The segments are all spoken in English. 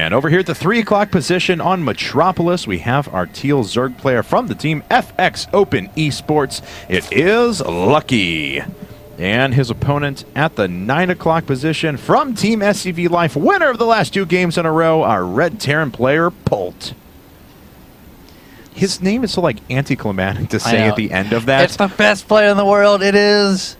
And over here at the 3 o'clock position on Metropolis, we have our Teal Zerg player from the team FX Open Esports. It is Lucky. And his opponent at the 9 o'clock position from Team SCV Life, winner of the last 2 games in a row, our Red Terran player, Polt. His name is so anticlimactic to say at the end of that. It's the best player in the world. It is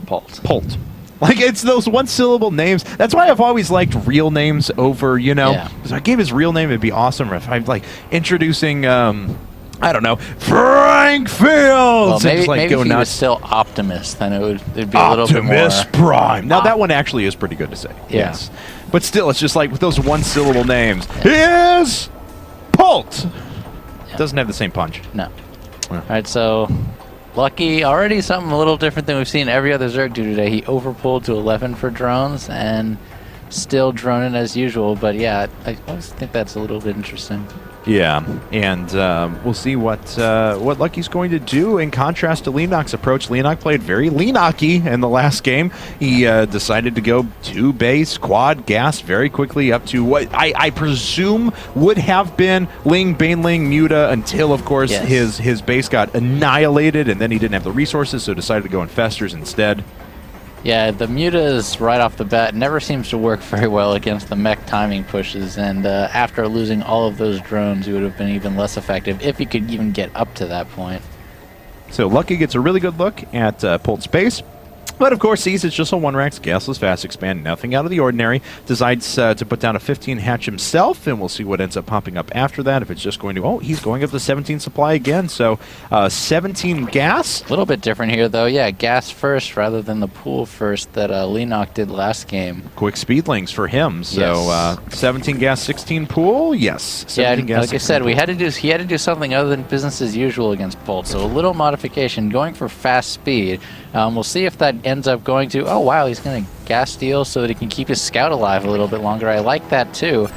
Polt. Polt. It's those one-syllable names. That's why I've always liked real names over, If I gave his real name, it'd be awesome. If I'm introducing, I don't know, Frank Fields. Well, maybe if he was still Optimus, then it'd be a little bit more. Optimus Prime. Now, that one actually is pretty good to say. Yeah. Yes. But still, it's just with those one-syllable names. Here's Polt. Yeah. Doesn't have the same punch. No. Yeah. All right, so Lucky, already something a little different than we've seen every other Zerg do today. He overpulled to 11 for drones and still droning as usual. But yeah, I always think that's a little bit interesting. Yeah, and we'll see what Lucky's going to do in contrast to Leanok's approach. Leanok played very Leanocky in the last game. He decided to go 2 base, quad, gas very quickly up to what I presume would have been Ling, Baneling, Muta until, of course, his base got annihilated, and then he didn't have the resources, so decided to go Infestors instead. Yeah, the Mutas right off the bat never seems to work very well against the mech timing pushes, and after losing all of those drones, he would have been even less effective if he could even get up to that point. So Lucky gets a really good look at Polt's base. But, of course, sees it's just a 1-Rax gasless fast expand, nothing out of the ordinary. Decides to put down a 15 hatch himself, and we'll see what ends up popping up after that. If it's just going to, he's going up to 17 supply again. So 17 gas. A little bit different here, though. Yeah, gas first rather than the pool first that Leanok did last game. Quick speedlings for him. So 17 gas, 16 pool. Yes. 17 gas, like I said, he had to do something other than business as usual against Polt. So a little modification, going for fast speed. We'll see if that ends up going to, he's going to gas steal so that he can keep his scout alive a little bit longer. I like that too.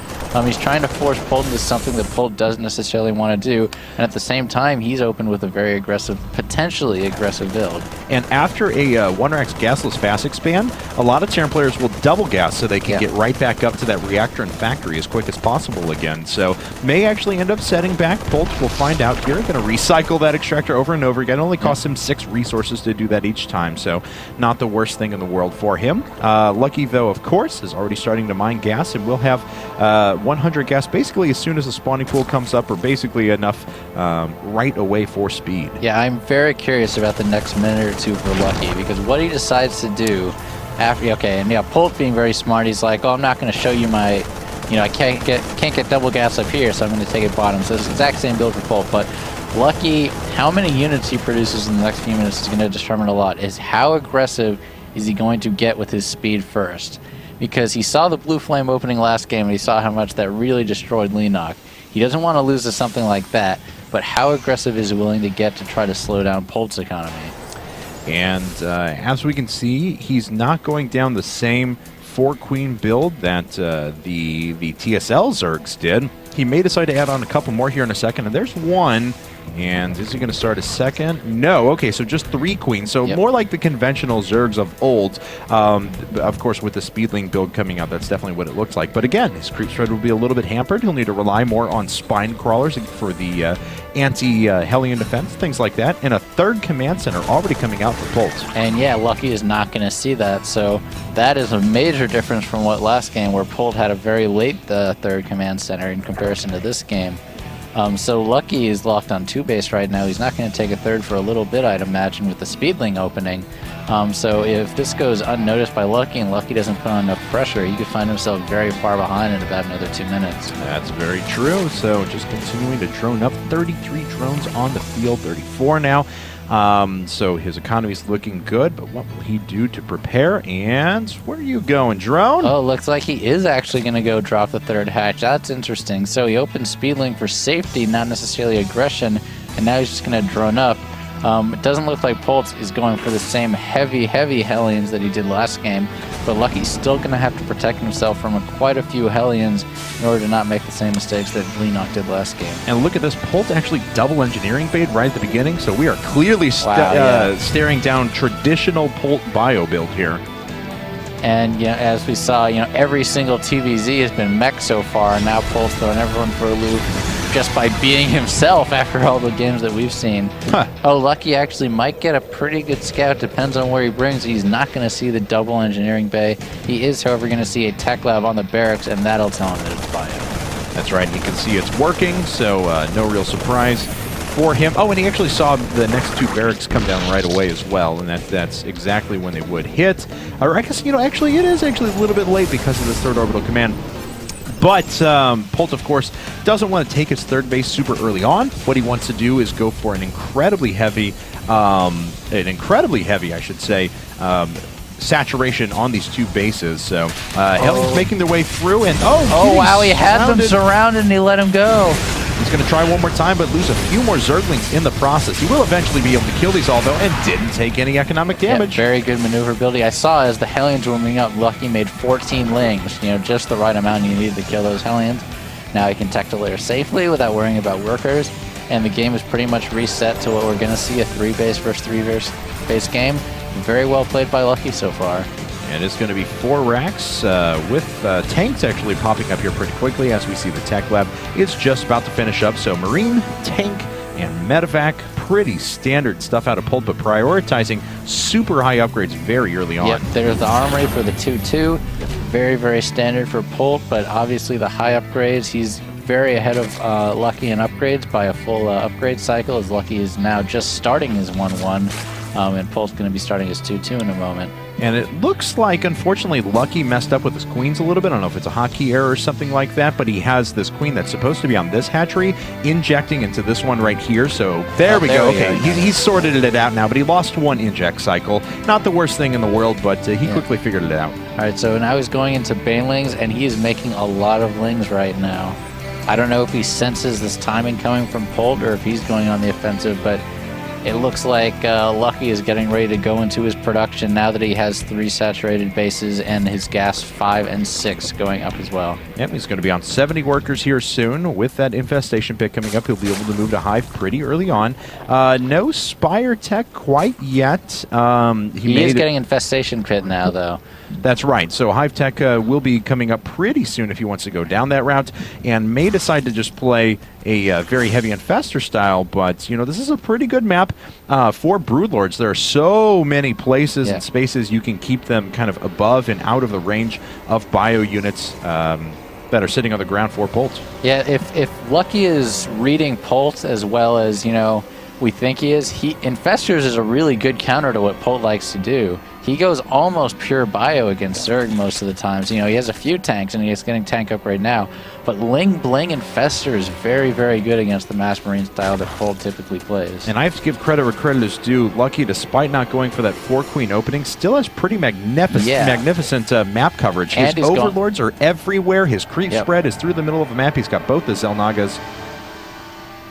He's trying to force Polt into something that Polt doesn't necessarily want to do, and at the same time, he's open with a very aggressive, potentially aggressive build. And after a 1-Rax gasless fast expand, a lot of Terran players will double gas so they can get right back up to that reactor and factory as quick as possible again. So may actually end up setting back Polt. We'll find out here. Going to recycle that extractor over and over again. It only costs him 6 resources to do that each time, so not the worst thing in the world for him. Lucky, though, of course, is already starting to mine gas, and we'll have 100 gas basically as soon as the spawning pool comes up, or basically enough right away for speed. Yeah, I'm very curious about the next minute or 2 for Lucky, because what he decides to do after, Polt being very smart, he's like, I'm not going to show you my, I can't get double gas up here, so I'm going to take it bottom. So it's the exact same build for Polt, but Lucky, how many units he produces in the next few minutes is going to determine a lot. Is how aggressive is he going to get with his speed first? Because he saw the blue flame opening last game, and he saw how much that really destroyed Leanok. He doesn't want to lose to something like that, but how aggressive is he willing to get to try to slow down Polt's economy? And as we can see, he's not going down the same 4-queen build that the TSL Zergs did. He may decide to add on a couple more here in a second, and there's one. And is he going to start a second? No. Okay, so just 3 queens. So more like the conventional Zergs of old. Of course, with the Speedling build coming out, that's definitely what it looks like. But again, his creep spread will be a little bit hampered. He'll need to rely more on spine crawlers for the anti-Hellion defense, things like that. And a 3rd command center already coming out for Polt. And yeah, Lucky is not going to see that. So that is a major difference from what last game, where Polt had a very late 3rd command center in comparison to this game. So Lucky is locked on 2 base right now. He's not going to take a 3rd for a little bit, I'd imagine, with the Speedling opening. So if this goes unnoticed by Lucky and Lucky doesn't put on enough pressure, he could find himself very far behind in about another 2 minutes. That's very true. So just continuing to drone up. 33 drones on the field, 34 now. So his economy's looking good, but what will he do to prepare? And where are you going, drone? Oh, looks like he is actually going to go drop the 3rd hatch. That's interesting. So he opened Speedling for safety, not necessarily aggression, and now he's just going to drone up. It doesn't look like Polt is going for the same heavy Hellions that he did last game, but Lucky's still going to have to protect himself from quite a few Hellions in order to not make the same mistakes that Leanok did last game. And look at this, Polt actually double engineering bait right at the beginning, so we are clearly staring down traditional Polt bio build here. And as we saw, every single TVZ has been mech so far, and now Polt's throwing everyone for a loop just by being himself after all the games that we've seen. Oh, Lucky actually might get a pretty good scout, depends on where he brings. He's not going to see the double engineering bay. He is, however, going to see a tech lab on the barracks, and that'll tell him that it's bio. That's right, you can see it's working, so no real surprise for him. Oh, and he actually saw the next 2 barracks come down right away as well, and that's exactly when they would hit. Or I guess, actually it is actually a little bit late because of this 3rd orbital command. But Polt, of course, doesn't want to take his 3rd base super early on. What he wants to do is go for an incredibly heavy, I should say, saturation on these 2 bases. So Helion's making their way through, and wow, he had them surrounded and he let him go. He's going to try one more time, but lose a few more Zerglings in the process. He will eventually be able to kill these all, though, and didn't take any economic damage. Yeah, very good maneuverability. I saw as the Hellions were warming up, Lucky made 14 lings, just the right amount you needed to kill those Hellions. Now he can tech the layer safely without worrying about workers, and the game is pretty much reset to what we're going to see, a 3-base versus 3-base game. Very well played by Lucky so far. And it's going to be 4 racks with tanks actually popping up here pretty quickly as we see the tech lab is just about to finish up. So Marine, tank, and medevac, pretty standard stuff out of Polt, but prioritizing super high upgrades very early on. Yep, there's the armory for the 2-2. Very, very standard for Polt, but obviously the high upgrades, he's very ahead of Lucky in upgrades by a full upgrade cycle, as Lucky is now just starting his 1-1. And Polt's going to be starting his 2-2 in a moment. And it looks like, unfortunately, Lucky messed up with his queens a little bit. I don't know if it's a hotkey error or something like that, but he has this queen that's supposed to be on this hatchery injecting into this one right here. So there we go. Okay, he's sorted it out now, but he lost 1 inject cycle. Not the worst thing in the world, but he quickly figured it out. All right, so now he's going into banelings, and he is making a lot of lings right now. I don't know if he senses this timing coming from Polt or if he's going on the offensive, but it looks like Lucky is getting ready to go into his production now that he has 3 saturated bases and his gas 5 and 6 going up as well. Yep, he's going to be on 70 workers here soon. With that infestation pit coming up, he'll be able to move to Hive pretty early on. No Spire tech quite yet. He is getting infestation pit now, though. That's right. So Hive Tech will be coming up pretty soon if he wants to go down that route, and may decide to just play a very heavy infestor style. But this is a pretty good map for Broodlords. There are so many places and spaces you can keep them kind of above and out of the range of bio units that are sitting on the ground for Polt. Yeah, if Lucky is reading Polt as well as we think he is, Infestors is a really good counter to what Polt likes to do. He goes almost pure bio against Zerg most of the times. He has a few tanks, and he's getting tank up right now. But Ling Bling Infestor is very, very good against the Mass Marine style that Polt typically plays. And I have to give credit where credit is due. Lucky, despite not going for that 4-queen opening, still has pretty magnificent map coverage. His overlords are everywhere. His creep spread is through the middle of the map. He's got both the Xel'Nagas.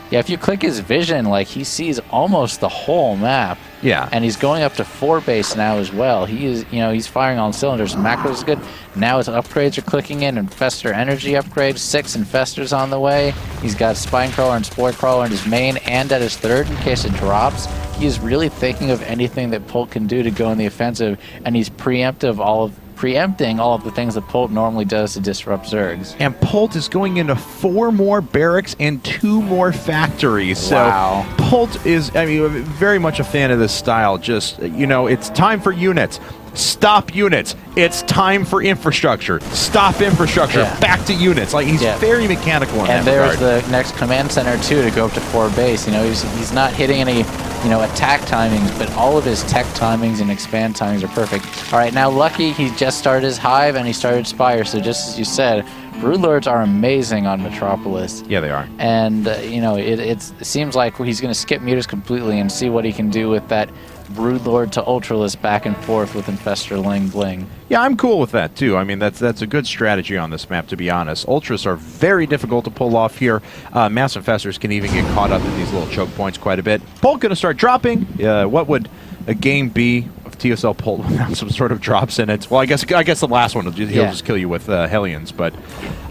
Yeah, if you click his vision, he sees almost the whole map. Yeah. And he's going up to 4 base now as well. He is, he's firing on cylinders. Macro is good. Now his upgrades are clicking in. Infestor energy upgrades. 6 Infestors on the way. He's got Spine Crawler and Spore Crawler in his main and at his 3rd in case it drops. He is really thinking of anything that Polt can do to go in the offensive, and he's preempting all of the things that Polt normally does to disrupt Zergs. And Polt is going into 4 more barracks and 2 more factories. Wow. So Polt is, very much a fan of this style. Just, it's time for units. Stop units. It's time for infrastructure. Stop infrastructure. Yeah. Back to units. He's very mechanical in that regard. And there's the next command center, too, to go up to 4 base. He's not hitting any, attack timings, but all of his tech timings and expand timings are perfect. All right, now Lucky, he just started his Hive and he started Spire. So just as you said, Broodlords are amazing on Metropolis. Yeah, they are. And, it seems like he's going to skip Mutas completely and see what he can do with that Broodlord to Ultralist back and forth with Infestor Ling Bling. Yeah, I'm cool with that, too. That's a good strategy on this map, to be honest. Ultras are very difficult to pull off here. Mass Infestors can even get caught up in these little choke points quite a bit. Polt going to start dropping. What would a game be if TSL.Polt without some sort of drops in it. Well, I guess the last one, he'll just kill you with Hellions. But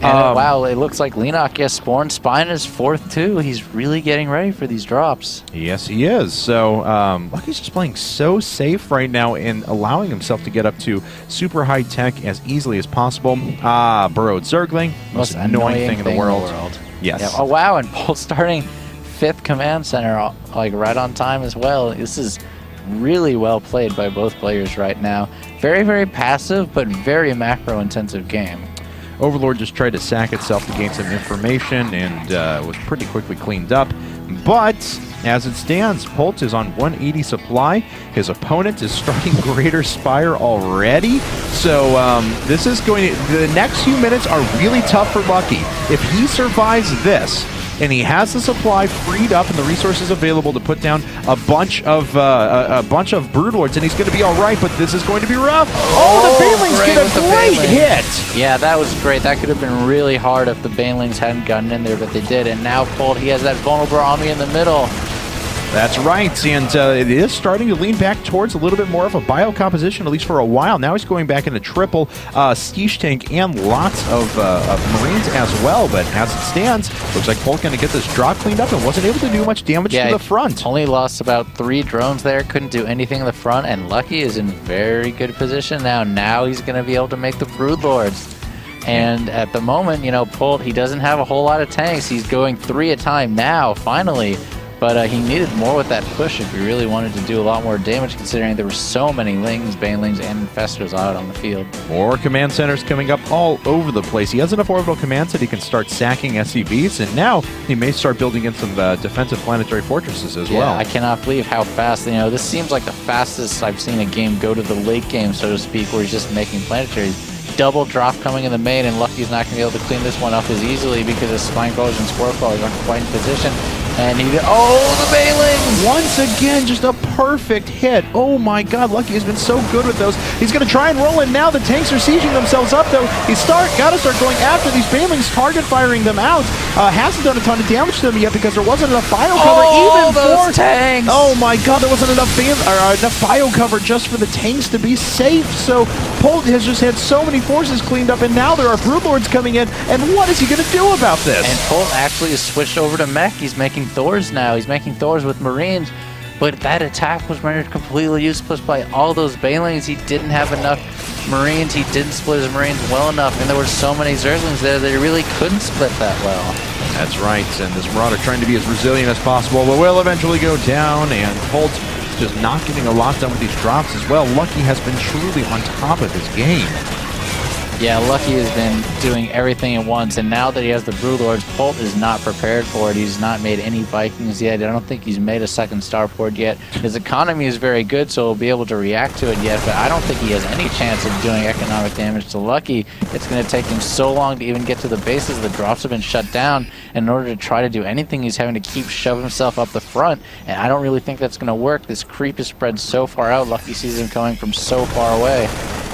wow, it looks like Leenock gets spawned. Spine is 4th too. He's really getting ready for these drops. Yes, he is. So Lucky's just playing so safe right now and allowing himself to get up to super high tech as easily as possible. Burrowed Zergling, most annoying thing in the world. Yes. Yeah. Oh wow, and Polt starting 5th command center, like right on time as well. This is really well played by both players right now. Very, very passive, but very macro-intensive game. Overlord just tried to sack itself to gain some information and was pretty quickly cleaned up. But as it stands, Polt is on 180 supply. His opponent is starting Greater Spire already. So this is the next few minutes are really tough for Lucky. If he survives this, and he has the supply freed up and the resources available to put down a bunch of Broodlords, and he's going to be all right, but this is going to be rough. Oh, the Banelings get a great hit! Yeah, that was great. That could have been really hard if the Banelings hadn't gotten in there, but they did. And now Polt, he has that vulnerable army in the middle. That's right, and it is starting to lean back towards a little bit more of a bio composition, at least for a while. Now he's going back into triple Siege Tank and lots of Marines as well, but as it stands, looks like Polt going to get this drop cleaned up and wasn't able to do much damage to the front. Only lost about 3 drones there, couldn't do anything in the front, and Lucky is in very good position now. Now he's going to be able to make the Broodlords. And at the moment, you know, Polt, he doesn't have a whole lot of tanks. He's going 3 a time now, finally. But he needed more with that push if he really wanted to do a lot more damage, considering there were so many Lings, Banelings, and Infestors out on the field. More command centers coming up all over the place. He has enough orbital commands that he can start sacking SCVs, and now he may start building in some defensive planetary fortresses as well. I cannot believe how fast, you know, this seems like the fastest I've seen a game go to the late game, so to speak, where he's just making planetaries. Double drop coming in the main, and Lucky's not going to be able to clean this one up as easily because his Spine Crawlers and Squirrel Crawlers aren't quite in position. And he the Banelings! Once again, just a perfect hit. Oh my god, Lucky has been so good with those. He's going to try and roll in now. The tanks are sieging themselves up, though. Gotta start going after these Banelings, target firing them out. Hasn't done a ton of damage to them yet because there wasn't enough bio cover. Even those tanks! Oh my god, there wasn't enough bio cover just for the tanks to be safe. So Polt has just had so many forces cleaned up, and now there are Broodlords coming in. And what is he going to do about this? And Polt actually has switched over to mech. He's making Thors now. He's making Thors with Marines, but that attack was rendered completely useless by all those Banelings. He didn't have enough Marines. He didn't split his Marines well enough, and there were so many Zerglings there that he really couldn't split that well. That's right, and this Marauder trying to be as resilient as possible, but will eventually go down, and Polt just not getting a lot done with these drops as well. Lucky has been truly on top of his game. Yeah, Lucky has been doing everything at once, and now that he has the Broodlords, Polt is not prepared for it. He's not made any Vikings yet. I don't think he's made a second starport yet. His economy is very good, so he'll be able to react to it yet, but I don't think he has any chance of doing economic damage to Lucky. It's going to take him so long to even get to the bases. The drops have been shut down, and in order to try to do anything, he's having to keep shoving himself up the front, and I don't really think that's going to work. This creep is spread so far out. Lucky sees him coming from so far away.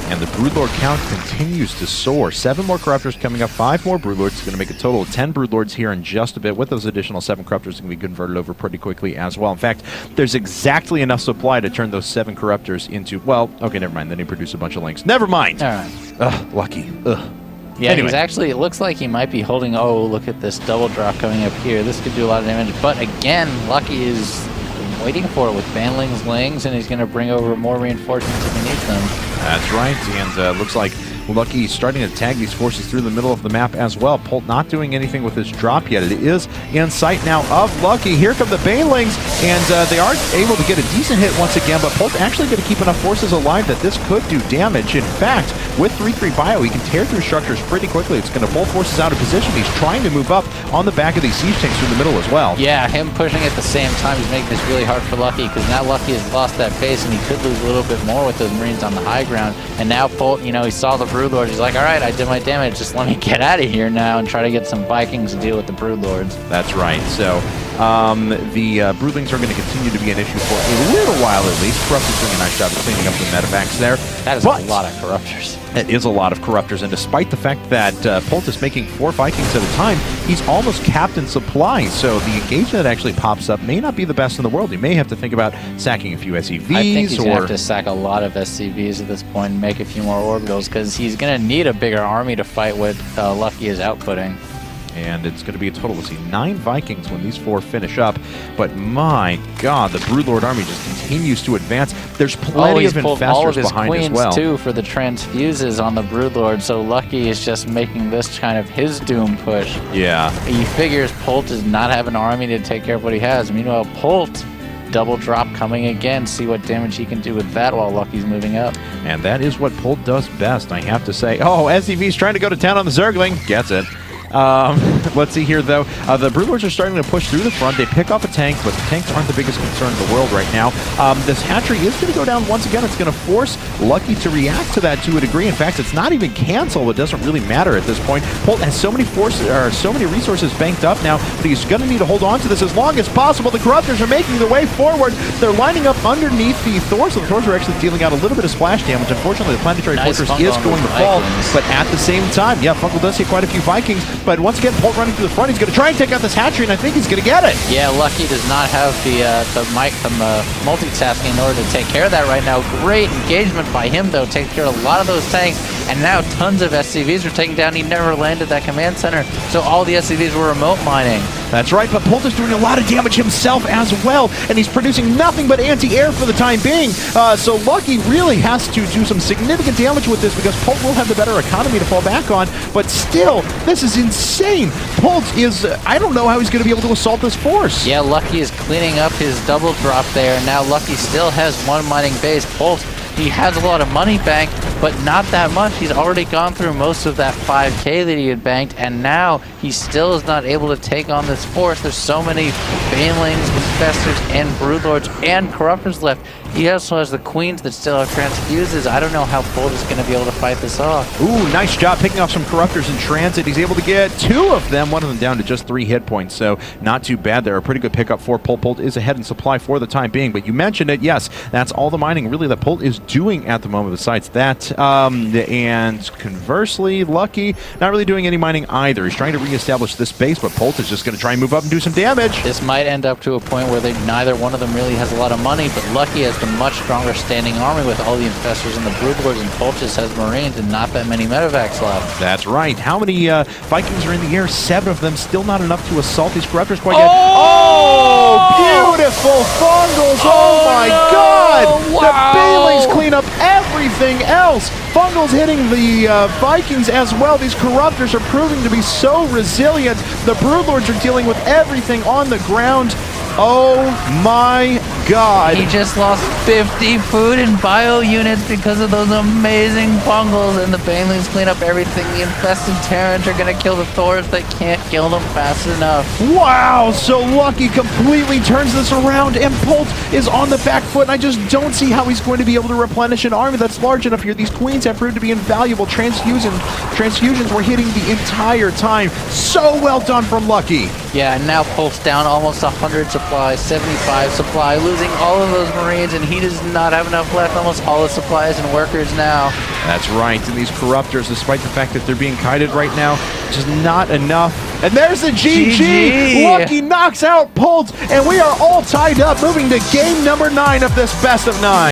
And the Broodlord count continues to soar. 7 more Corruptors coming up, 5 more Broodlords. It's going to make a total of 10 Broodlords here in just a bit. With those additional 7 Corruptors, going to be converted over pretty quickly as well. In fact, there's exactly enough supply to turn those 7 Corruptors into, well, okay, never mind. Then he produced a bunch of Links. Never mind. All right. Ugh, Lucky. Ugh. Yeah, anyway. he's actually, it looks like he might be holding, oh, look at this double drop coming up here. This could do a lot of damage. But again, Lucky is waiting for it with Banlings, Lings, and he's going to bring over more reinforcements if he needs them. That's right, and looks like Lucky starting to tag these forces through the middle of the map as well. Polt not doing anything with his drop yet. It is in sight now of Lucky. Here come the Banelings, and they are able to get a decent hit once again, but Polt actually going to keep enough forces alive that this could do damage. In fact, with 3-3 bio, he can tear through structures pretty quickly. It's going to pull forces out of position. He's trying to move up on the back of these siege tanks through the middle as well. Yeah, him pushing at the same time is making this really hard for Lucky, because now Lucky has lost that base, and he could lose a little bit more with those Marines on the high ground. And now Polt, you know, he saw the Broodlords. He's like, all right, I did my damage. Just let me get out of here now and try to get some Vikings to deal with the Broodlords. That's right. So The Broodlings are going to continue to be an issue for a little while at least. Corruptor's doing a nice job of cleaning up the medevacs there. That is a lot of Corruptors. It is a lot of Corruptors, and despite the fact that Polt is making 4 Vikings at a time, he's almost capped in supply, so the engagement that actually pops up may not be the best in the world. He may have to think about sacking a few SCVs. I think he's going to have to sack a lot of SCVs at this point and make a few more orbitals, because he's going to need a bigger army to fight what Lucky is outputting. And it's going to be a total, let's see, 9 Vikings when these 4 finish up. But my God, the Broodlord army just continues to advance. There's plenty of infestors behind as well. Too, for the transfuses on the Broodlord, so Lucky is just making this kind of his doom push. Yeah. He figures Polt does not have an army to take care of what he has. Meanwhile, Polt, double drop coming again. See what damage he can do with that while Lucky's moving up. And that is what Polt does best, I have to say. Oh, SCV's trying to go to town on the Zergling. Gets it. Let's see here, though. The Broodlords are starting to push through the front. They pick off a tank, but the tanks aren't the biggest concern in the world right now. This hatchery is going to go down once again. It's going to force Lucky to react to that to a degree. In fact, it's not even cancel. It doesn't really matter at this point. Polt has so many resources banked up now, but he's going to need to hold on to this as long as possible. The Corruptors are making their way forward. They're lining up underneath the Thors, so the Thors are actually dealing out a little bit of splash damage. Unfortunately, the Planetary Fortress is going to fall, but at the same time, yeah, Fungal does hit quite a few Vikings. But once again, Polt running through the front. He's going to try and take out this hatchery, and I think he's going to get it. Yeah, Lucky does not have the multitasking in order to take care of that right now. Great engagement by him, though. Takes care of a lot of those tanks, and now tons of SCVs are taken down. He never landed that command center, so all the SCVs were remote mining. That's right, but Polt is doing a lot of damage himself as well, and he's producing nothing but anti-air for the time being. So Lucky really has to do some significant damage with this because Polt will have the better economy to fall back on, but still, this is insane. Polt is, I don't know how he's going to be able to assault this force. Yeah, Lucky is cleaning up his double drop there, and now Lucky still has 1 mining base. Polt, he has a lot of money banked, but not that much. He's already gone through most of that 5K that he had banked, and now he still is not able to take on this force. There's so many Banelings, Infestors, and Broodlords, and Corruptors left. He also has the Queens that still have transfuses. I don't know how Polt is going to be able to fight this off. Ooh, nice job picking off some Corruptors in transit. He's able to get 2 of them, one of them down to just 3 hit points, so not too bad there. A pretty good pickup for Polt. Polt is ahead in supply for the time being, but you mentioned it, yes, that's all the mining really that Polt is doing at the moment besides that. And conversely, Lucky, not really doing any mining either. He's trying to reestablish this base, but Polt is just going to try and move up and do some damage. This might end up to a point where neither one of them really has a lot of money, but Lucky has the much stronger standing army with all the Infestors and the Broodlords, and Polt just has Marines and not that many medevacs left. That's right. How many Vikings are in the air? 7 of them. Still not enough to assault these Corruptors quite yet. Oh, beautiful Fungals. Oh my God. Wow. The Banelings clean up everything else. Fungals hitting the Vikings as well. These Corruptors are proving to be so resilient. The Broodlords are dealing with everything on the ground. Oh my God. He just lost 50 food and bio units because of those amazing Fungals, and the Banelings clean up everything. The infested Terrans are going to kill the Thors. They can't kill them fast enough. Wow, so Lucky completely turns this around, and Polt is on the back foot, and I just don't see how he's going to be able to replenish an army that's large enough here. These Queens have proved to be invaluable. Transfusions were hitting the entire time. So well done from Lucky. Yeah, and now Polt's down almost 100 supply, 75 supply, losing all of those Marines, and he does not have enough left. Almost all the supplies and workers now. That's right, and these Corruptors, despite the fact that they're being kited right now, just not enough. And there's the GG! Lucky knocks out Polt, and we are all tied up, moving to game number 9 of this best of 9.